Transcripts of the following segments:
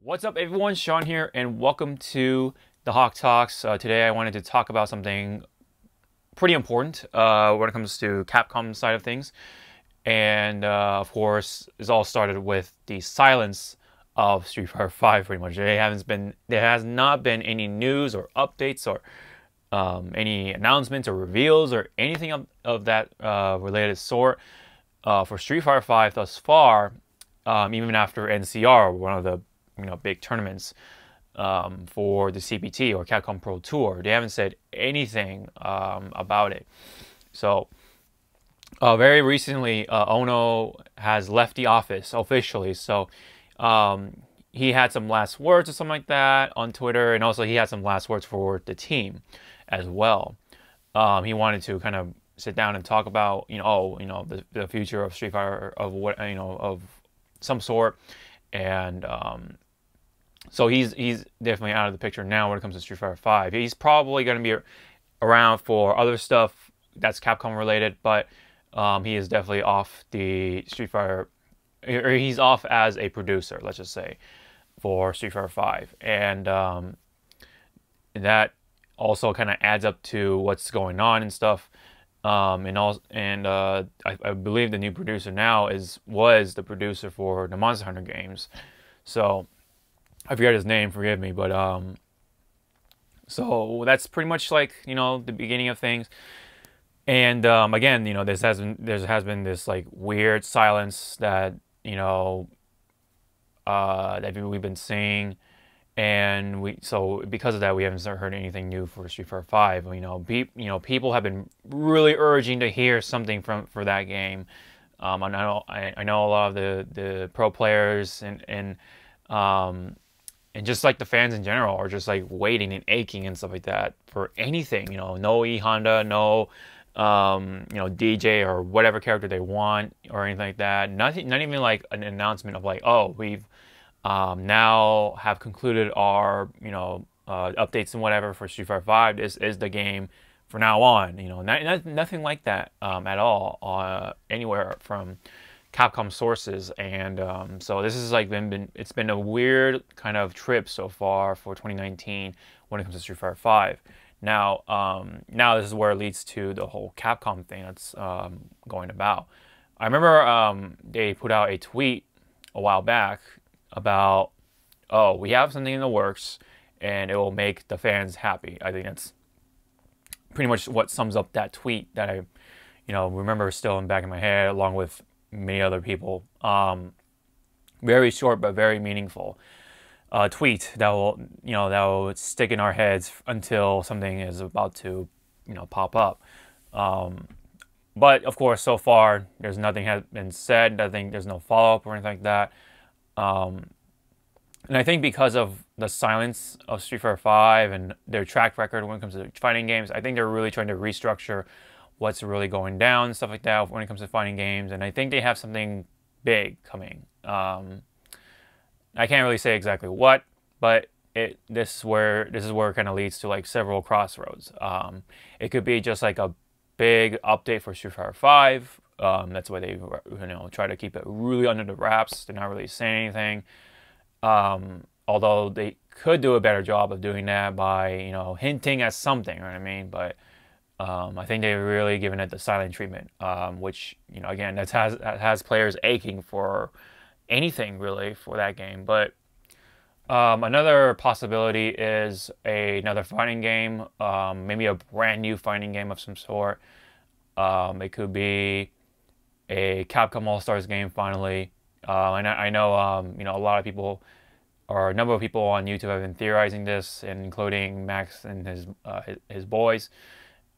What's up, everyone? Sean here, and welcome to the Hawke Talks. Today, I wanted to talk about something pretty important when it comes to Capcom side of things, and of course, it all started with the silence of Street Fighter V. Pretty much, there has not been any news or updates or any announcements or reveals or anything of that related sort for Street Fighter V thus far. Even after NCR, one of the big tournaments for the CPT or Capcom Pro Tour. They haven't said anything about it. So very recently, Ono has left the office officially. So he had some last words or something like that on Twitter, and also he had some last words for the team as well. He wanted to kind of sit down and talk about the future of Street Fighter, of what of some sort, and so he's definitely out of the picture now when it comes to Street Fighter V. He's probably going to be around for other stuff that's Capcom related, but he is definitely off the Street Fighter, or he's off as a producer, let's just say, for Street Fighter V, and that also kind of adds up to what's going on and stuff. I believe the new producer now was the producer for the Monster Hunter games, so I forget his name, forgive me, but so that's pretty much like the beginning of things. And again, there has been this like weird silence that that we've been seeing, and so because of that, we haven't heard anything new for Street Fighter V. People have been really urging to hear something for that game. I know a lot of the pro players and just like the fans in general are just like waiting and aching and stuff like that for anything. No E Honda, no DJ or whatever character they want or anything like that. Nothing, not even like an announcement of like, oh, we've now have concluded our updates and whatever for Street Fighter V. This is the game for now on. Nothing like that at all anywhere from Capcom sources, and so this is like it's been a weird kind of trip so far for 2019 when it comes to Street Fighter V. Now this is where it leads to the whole Capcom thing that's going about. I remember they put out a tweet a while back about, oh, we have something in the works and it will make the fans happy. I think that's pretty much what sums up that tweet that I remember still in the back of my head, along with many other people. Very short but very meaningful tweet that will stick in our heads until something is about to pop up. But of course, so far there's nothing has been said. I think there's no follow-up or anything like that. And I think because of the silence of Street Fighter V and their track record when it comes to fighting games, I think they're really trying to restructure what's really going down and stuff like that when it comes to fighting games. And I think they have something big coming. I can't really say exactly what, but this is where it kind of leads to like several crossroads. It could be just like a big update for Street Fighter V. That's why they try to keep it really under the wraps. They're not really saying anything. Although they could do a better job of doing that by hinting at something, you know what I mean? But I think they've really given it the silent treatment, which again, that has players aching for anything really for that game. But another possibility is another fighting game, maybe a brand new fighting game of some sort. It could be a Capcom All Stars game finally. And I know a lot of people, or a number of people on YouTube have been theorizing this, including Max and his boys.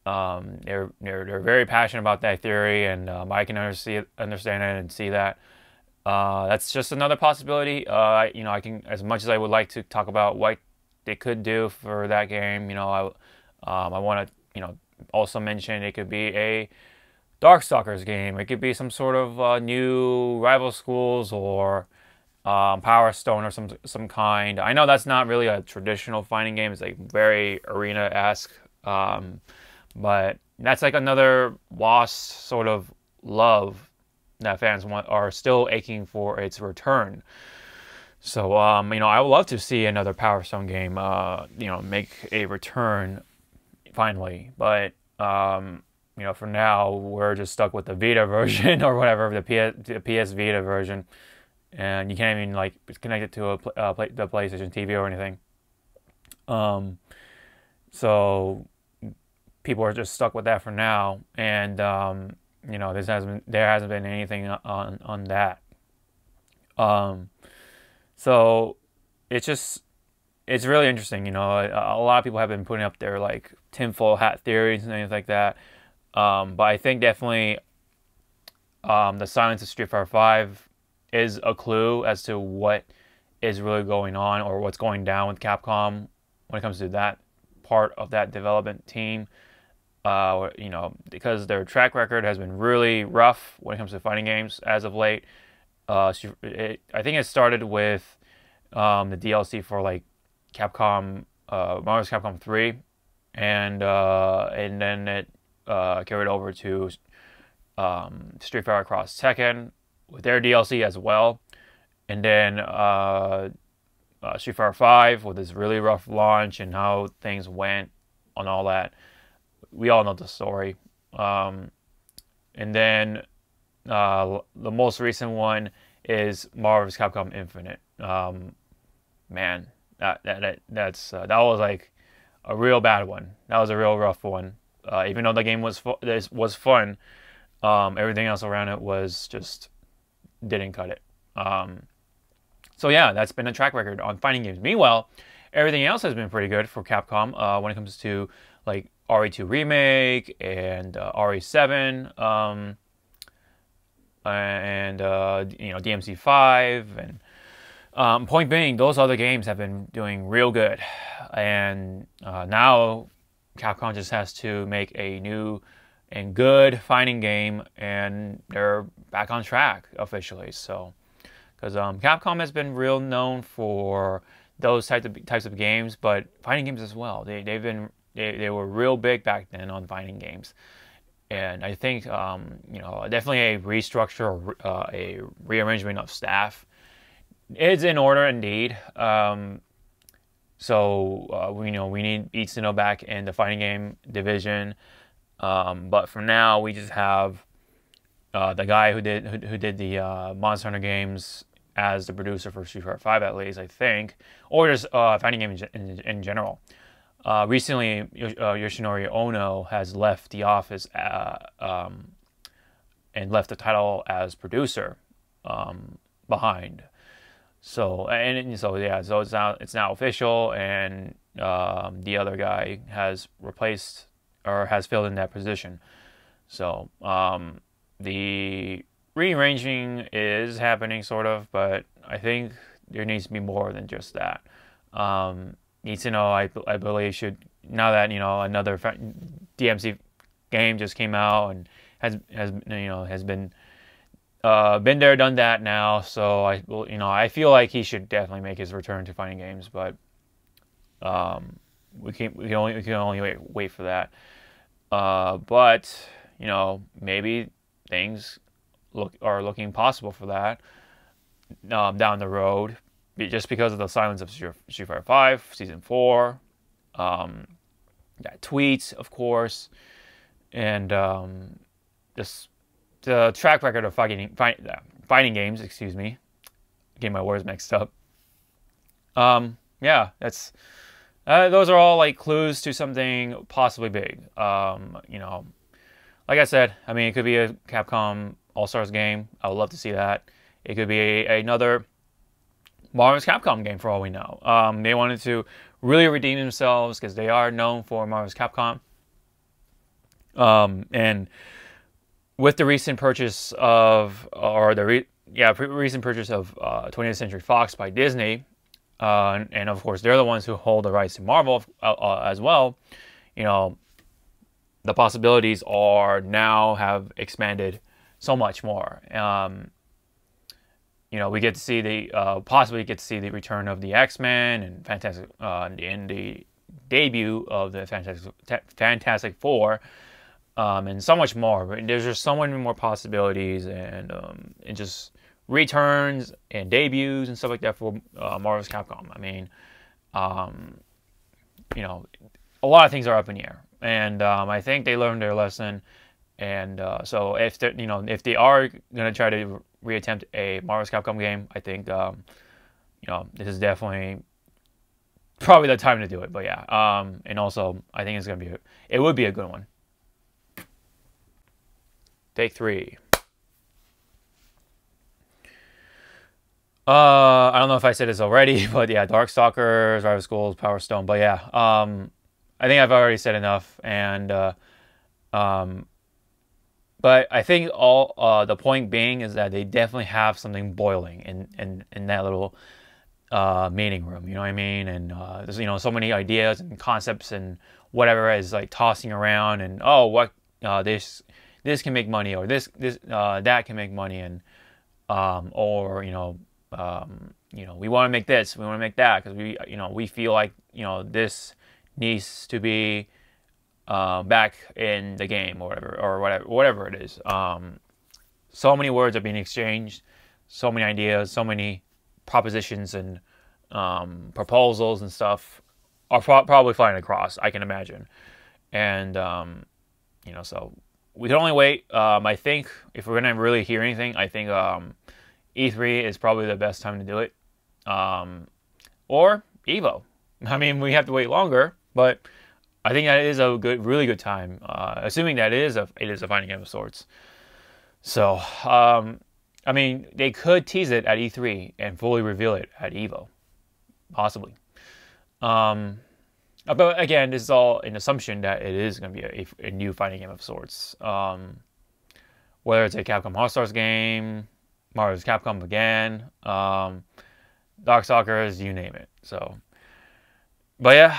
They're very passionate about that theory, and I can understand it and see that. That's just another possibility. I can, as much as I would like to talk about what they could do for that game, I want to also mention it could be a Darkstalkers game. It could be some sort of new Rival Schools or Power Stone or some kind. I know that's not really a traditional fighting game. It's like very arena-esque. But that's like another lost sort of love that fans are still aching for its return. So, I would love to see another Power Stone game, make a return finally. But, for now, we're just stuck with the Vita version or whatever, the PS Vita version. And you can't even, like, connect it to the PlayStation TV or anything. So people are just stuck with that for now. And, there hasn't been anything on that. So it's really interesting. A lot of people have been putting up their like tinfoil hat theories and things like that. But I think definitely the silence of Street Fighter 5 is a clue as to what is really going on or what's going down with Capcom when it comes to that part of that development team. Because their track record has been really rough when it comes to fighting games as of late. I think it started with the DLC for like Capcom, Marvel's Capcom 3, and then it carried over to Street Fighter Cross Tekken with their DLC as well, and then Street Fighter 5 with its really rough launch and how things went on all that. We all know the story. And then the most recent one is Marvel's Capcom Infinite. Man, that was like a real bad one. That was a real rough one. Even though the game was fun, everything else around it was just didn't cut it. So yeah, that's been a track record on fighting games. Meanwhile, everything else has been pretty good for Capcom when it comes to like RE2 Remake and RE7, and DMC5, and point being, those other games have been doing real good, and now Capcom just has to make a new and good fighting game, and they're back on track officially. So, because Capcom has been real known for those types of games, but fighting games as well. They were real big back then on fighting games, and I think definitely a restructure, a rearrangement of staff is in order indeed. So we need Itsuno back in the fighting game division, but for now we just have the guy who did the Monster Hunter games as the producer for Street Fighter 5 at least, I think, or just fighting game in general. Recently, Yoshinori Ono has left the office and left the title as producer behind. So it's now official, and the other guy has replaced or has filled in that position. So the rearranging is happening, sort of, but I think there needs to be more than just that. Itsuno, I believe, should, now that another DMC game just came out and has been there, done that now. So I feel like he should definitely make his return to fighting games, but we can only wait for that. But maybe things are looking possible for that down the road, just because of the silence of Street Fighter 5 Season 4, that tweets, of course, and just the track record of fighting games. Excuse me, getting my words mixed up. Yeah, that's those are all like clues to something possibly big. Like I said, I mean, it could be a Capcom All-Stars game. I would love to see that. It could be another Marvel's Capcom game for all we know. They wanted to really redeem themselves because they are known for Marvel's Capcom. And with the recent purchase of, recent purchase of 20th Century Fox by Disney, and of course they're the ones who hold the rights to Marvel as well. The possibilities have expanded so much more. We get to see possibly get to see the return of the X-Men and in the debut of the Fantastic Four, and so much more. There's just so many more possibilities, and it's just returns and debuts and stuff like that for Marvel's Capcom. I mean, you know, a lot of things are up in the air, and I think they learned their lesson. And so if they, you know, if they are gonna try to reattempt a Marvel's Capcom game, I think you know, this is definitely probably the time to do it. But yeah, and also I think it's gonna be it would be a good one. Take 3. I don't know if I said this already, but yeah, Darkstalkers, Rival Schools, Power Stone. But yeah, I think I've already said enough, and but I think all the point being is that they definitely have something boiling in that little meeting room. You know what I mean? And there's, you know, so many ideas and concepts and whatever is like tossing around, and oh, what this can make money, or this that can make money, and or you know, we want to make this, we want to make that, because we feel like, you know, this needs to be back in the game, or whatever it is. So many words are being exchanged, so many ideas, so many propositions and proposals and stuff are probably flying across, I can imagine. And you know, so we can only wait. I think if we're gonna really hear anything, I think E3 is probably the best time to do it, or Evo. I mean, we have to wait longer, but I think that is a really good time, assuming that it is a fighting game of sorts. So, I mean, they could tease it at E3 and fully reveal it at Evo, possibly. But again, this is all an assumption that it is going to be a new fighting game of sorts. Whether it's a Capcom All-Stars game, Marvel's Capcom again, Darkstalkers, you name it. So, but yeah,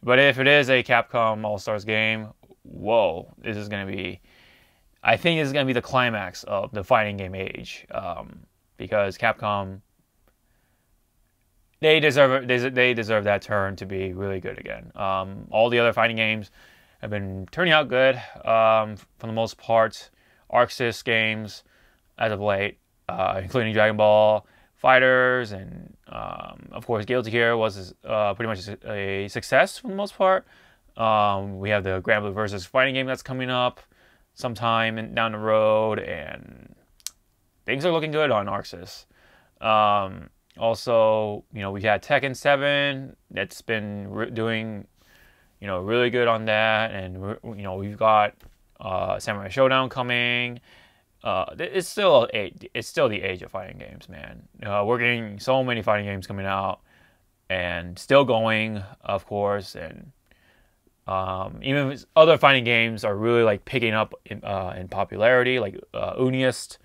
but if it is a Capcom All-Stars game, whoa, this is going to be, I think this is going to be the climax of the fighting game age, because Capcom, they deserve that turn to be really good again. All the other fighting games have been turning out good, for the most part. Arc Sys games, as of late, including Dragon Ball Fighters, and of course Guilty Gear was pretty much a success for the most part. We have the Granblue versus fighting game that's coming up sometime down the road, and things are looking good on Arc Sys. Also, you know, we had Tekken 7 that's been doing, you know, really good on that, and you know, we've got Samurai Showdown coming. It's still the age of fighting games, man. We're getting so many fighting games coming out, and still going, of course, and even other fighting games are really like picking up in popularity, like Uniest.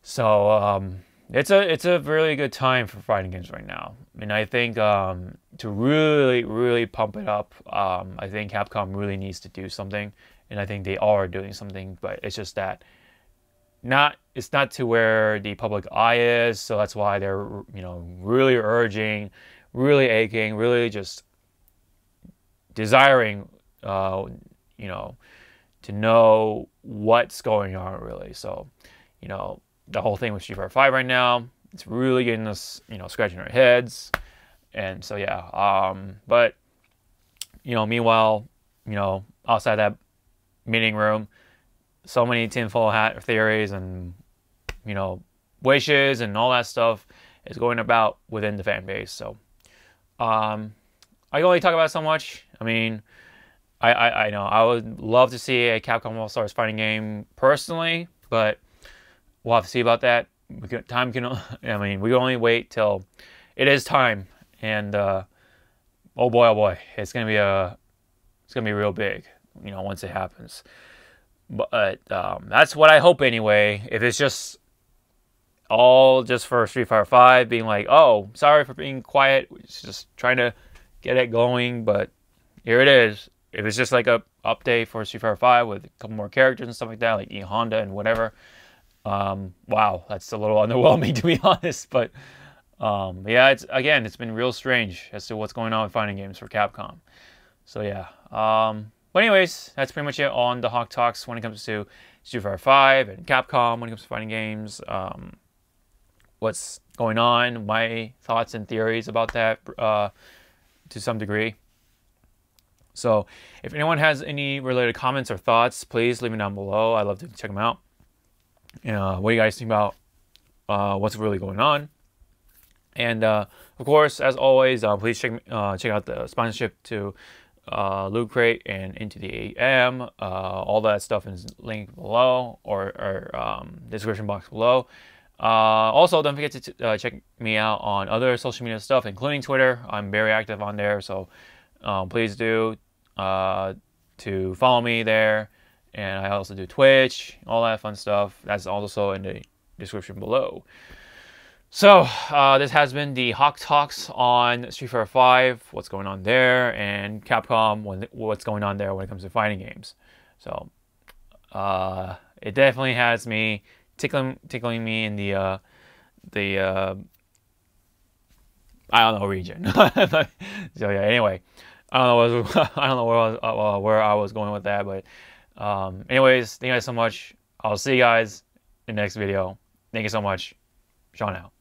So it's a really good time for fighting games right now. And I think to really pump it up, I think Capcom really needs to do something, and I think they are doing something, but it's just that it's not to where the public eye is. So that's why they're, you know, really urging, really aching, really just desiring, you know, to know what's going on, really. So, you know, the whole thing with Street Fighter 5 right now, it's really getting us, you know, scratching our heads. And so, yeah, but, you know, meanwhile, you know, outside that meeting room, so many tinfoil hat theories and, you know, wishes and all that stuff is going about within the fan base. So, I can only talk about it so much. I mean, I know I would love to see a Capcom All-Stars fighting game personally, but we'll have to see about that. I mean, we can only wait till it is time, and oh boy, it's gonna be real big, you know, once it happens. But that's what I hope anyway. If it's just all just for Street Fighter 5, being like, oh, sorry for being quiet, we're just trying to get it going, but here it is. If it's just like a update for Street Fighter 5 with a couple more characters and stuff like that, like E Honda and whatever, wow, that's a little underwhelming, to be honest. But yeah, it's been real strange as to what's going on with fighting games for Capcom. So yeah, But anyways, that's pretty much it on the Hawk Talks when it comes to Street Fighter 5 and Capcom when it comes to fighting games. What's going on, my thoughts and theories about that to some degree. So if anyone has any related comments or thoughts, please leave them down below. I'd love to check them out. What do you guys think about what's really going on? And of course, as always, please check out the sponsorship to Loot Crate and Into the AM. All that stuff is linked below or description box below. Also, don't forget to check me out on other social media stuff, including Twitter. I'm very active on there, so please do to follow me there. And I also do Twitch, all that fun stuff. That's also in the description below. So, this has been the Hawk Talks on Street Fighter 5, what's going on there, and Capcom, what's going on there when it comes to fighting games. So, it definitely has me tickling me in the I don't know, region. So yeah, anyway, I don't know where I was going with that, but anyways, thank you guys so much. I'll see you guys in the next video. Thank you so much. Sean out.